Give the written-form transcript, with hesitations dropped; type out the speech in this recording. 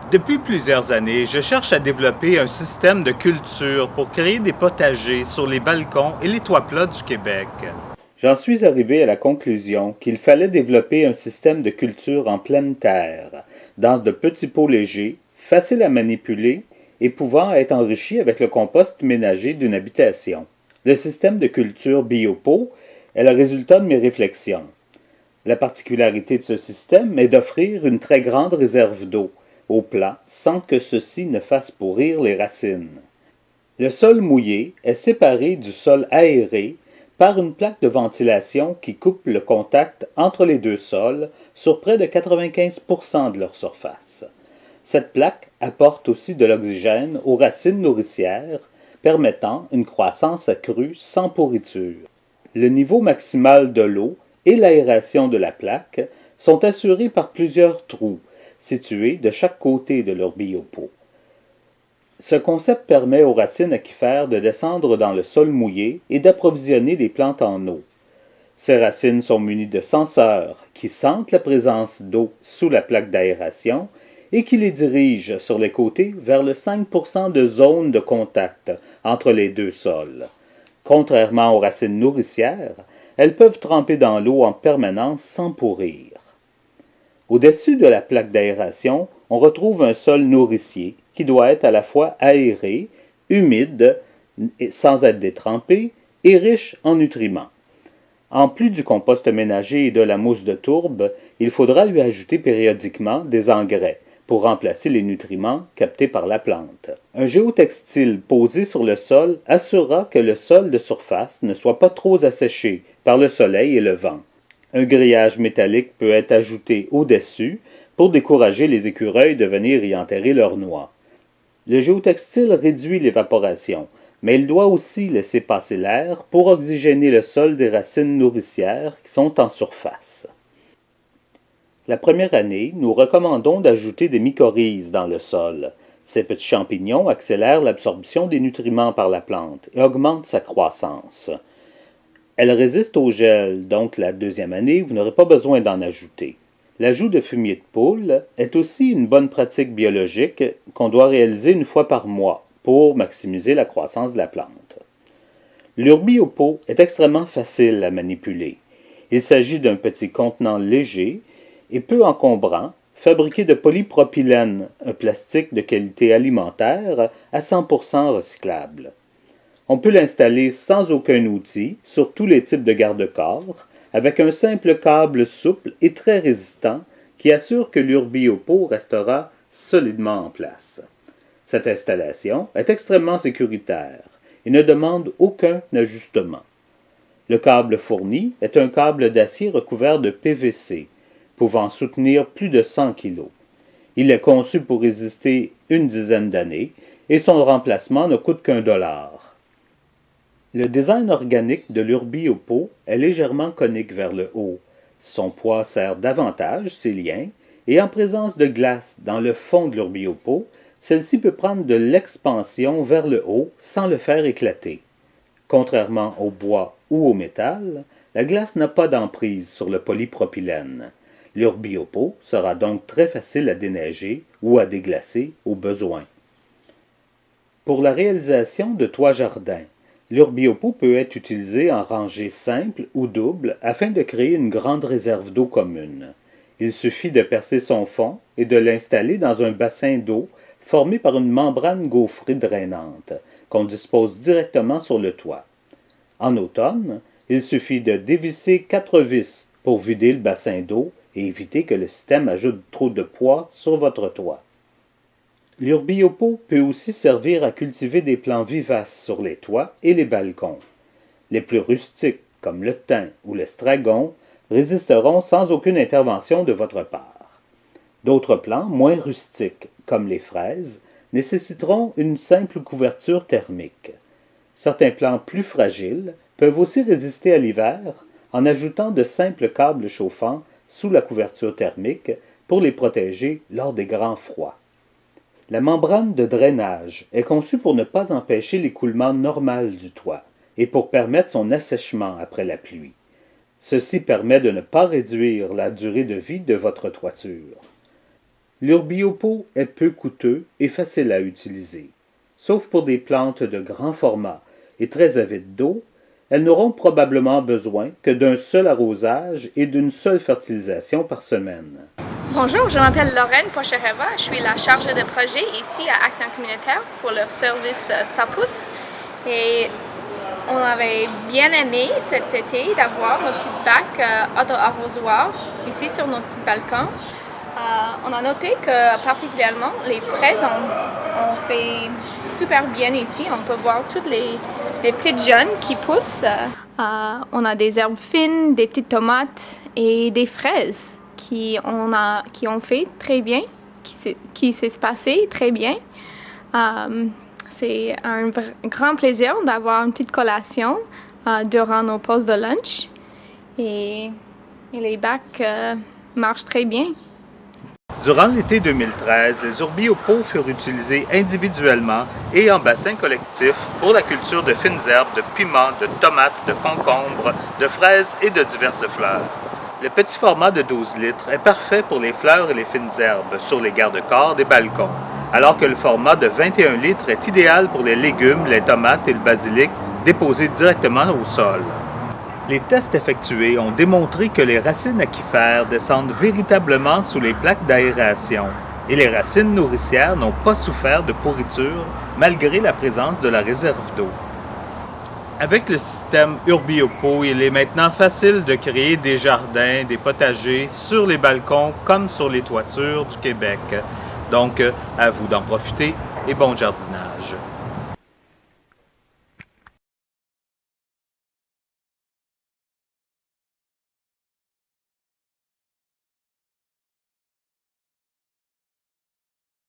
Depuis plusieurs années, je cherche à développer un système de culture pour créer des potagers sur les balcons et les toits plats du Québec. J'en suis arrivé à la conclusion qu'il fallait développer un système de culture en pleine terre, dans de petits pots légers, faciles à manipuler et pouvant être enrichis avec le compost ménager d'une habitation. Le système de culture biopot est le résultat de mes réflexions. La particularité de ce système est d'offrir une très grande réserve d'eau au plant sans que ceci ne fasse pourrir les racines. Le sol mouillé est séparé du sol aéré par une plaque de ventilation qui coupe le contact entre les deux sols sur près de 95% de leur surface. Cette plaque apporte aussi de l'oxygène aux racines nourricières, permettant une croissance accrue sans pourriture. Le niveau maximal de l'eau et l'aération de la plaque sont assurés par plusieurs trous, situés de chaque côté de leur biopot. Ce concept permet aux racines aquifères de descendre dans le sol mouillé et d'approvisionner les plantes en eau. Ces racines sont munies de senseurs qui sentent la présence d'eau sous la plaque d'aération et qui les dirigent sur les côtés vers le 5% de zone de contact entre les deux sols. Contrairement aux racines nourricières, elles peuvent tremper dans l'eau en permanence sans pourrir. Au-dessus de la plaque d'aération, on retrouve un sol nourricier qui doit être à la fois aéré, humide, sans être détrempé, et riche en nutriments. En plus du compost ménager et de la mousse de tourbe, il faudra lui ajouter périodiquement des engrais pour remplacer les nutriments captés par la plante. Un géotextile posé sur le sol assurera que le sol de surface ne soit pas trop asséché par le soleil et le vent. Un grillage métallique peut être ajouté au-dessus pour décourager les écureuils de venir y enterrer leurs noix. Le géotextile réduit l'évaporation, mais il doit aussi laisser passer l'air pour oxygéner le sol des racines nourricières qui sont en surface. La première année, nous recommandons d'ajouter des mycorhizes dans le sol. Ces petits champignons accélèrent l'absorption des nutriments par la plante et augmentent sa croissance. Elle résiste au gel, donc la deuxième année, vous n'aurez pas besoin d'en ajouter. L'ajout de fumier de poule est aussi une bonne pratique biologique qu'on doit réaliser une fois par mois pour maximiser la croissance de la plante. L'urbiopo est extrêmement facile à manipuler. Il s'agit d'un petit contenant léger et peu encombrant, fabriqué de polypropylène, un plastique de qualité alimentaire à 100% recyclable. On peut l'installer sans aucun outil sur tous les types de garde-corps, avec un simple câble souple et très résistant qui assure que l'urbiopo restera solidement en place. Cette installation est extrêmement sécuritaire et ne demande aucun ajustement. Le câble fourni est un câble d'acier recouvert de PVC, pouvant soutenir plus de 100 kg. Il est conçu pour résister une dizaine d'années et son remplacement ne coûte qu'1 dollar. Le design organique de l'urbiopo est légèrement conique vers le haut. Son poids sert davantage ses liens et en présence de glace dans le fond de l'urbiopo, celle-ci peut prendre de l'expansion vers le haut sans le faire éclater. Contrairement au bois ou au métal, la glace n'a pas d'emprise sur le polypropylène. L'urbiopo sera donc très facile à déneiger ou à déglacer au besoin. Pour la réalisation de toits jardins, l'urbiopo peut être utilisé en rangée simple ou double afin de créer une grande réserve d'eau commune. Il suffit de percer son fond et de l'installer dans un bassin d'eau formé par une membrane gaufrée drainante qu'on dispose directement sur le toit. En automne, il suffit de dévisser 4 vis pour vider le bassin d'eau et éviter que le système ajoute trop de poids sur votre toit. L'urbiopo peut aussi servir à cultiver des plants vivaces sur les toits et les balcons. Les plus rustiques, comme le thym ou l'estragon, résisteront sans aucune intervention de votre part. D'autres plants moins rustiques, comme les fraises, nécessiteront une simple couverture thermique. Certains plants plus fragiles peuvent aussi résister à l'hiver en ajoutant de simples câbles chauffants sous la couverture thermique pour les protéger lors des grands froids. La membrane de drainage est conçue pour ne pas empêcher l'écoulement normal du toit et pour permettre son assèchement après la pluie. Ceci permet de ne pas réduire la durée de vie de votre toiture. L'Urbiopo est peu coûteux et facile à utiliser. Sauf pour des plantes de grand format et très avides d'eau, elles n'auront probablement besoin que d'un seul arrosage et d'une seule fertilisation par semaine. Bonjour, je m'appelle Lorraine Pochereva, je suis la chargée de projet ici à Action communautaire pour le service SAPOUS. Et on avait bien aimé cet été d'avoir nos petits bacs auto-arrosoirs ici sur notre petit balcon. On a noté que particulièrement les fraises ont fait super bien ici. On peut voir toutes les petites jeunes qui poussent. On a des herbes fines, des petites tomates et des fraises qui ont fait très bien, qui s'est passé très bien. C'est un grand plaisir d'avoir une petite collation durant nos pauses de lunch et les bacs marchent très bien. Durant l'été 2013, les Urbiopo furent utilisés individuellement et en bassin collectif pour la culture de fines herbes, de piments, de tomates, de concombres, de fraises et de diverses fleurs. Le petit format de 12 litres est parfait pour les fleurs et les fines herbes sur les garde-corps des balcons, alors que le format de 21 litres est idéal pour les légumes, les tomates et le basilic déposés directement au sol. Les tests effectués ont démontré que les racines aquifères descendent véritablement sous les plaques d'aération et les racines nourricières n'ont pas souffert de pourriture malgré la présence de la réserve d'eau. Avec le système Urbiopo, il est maintenant facile de créer des jardins, des potagers sur les balcons comme sur les toitures du Québec. Donc, à vous d'en profiter et bon jardinage.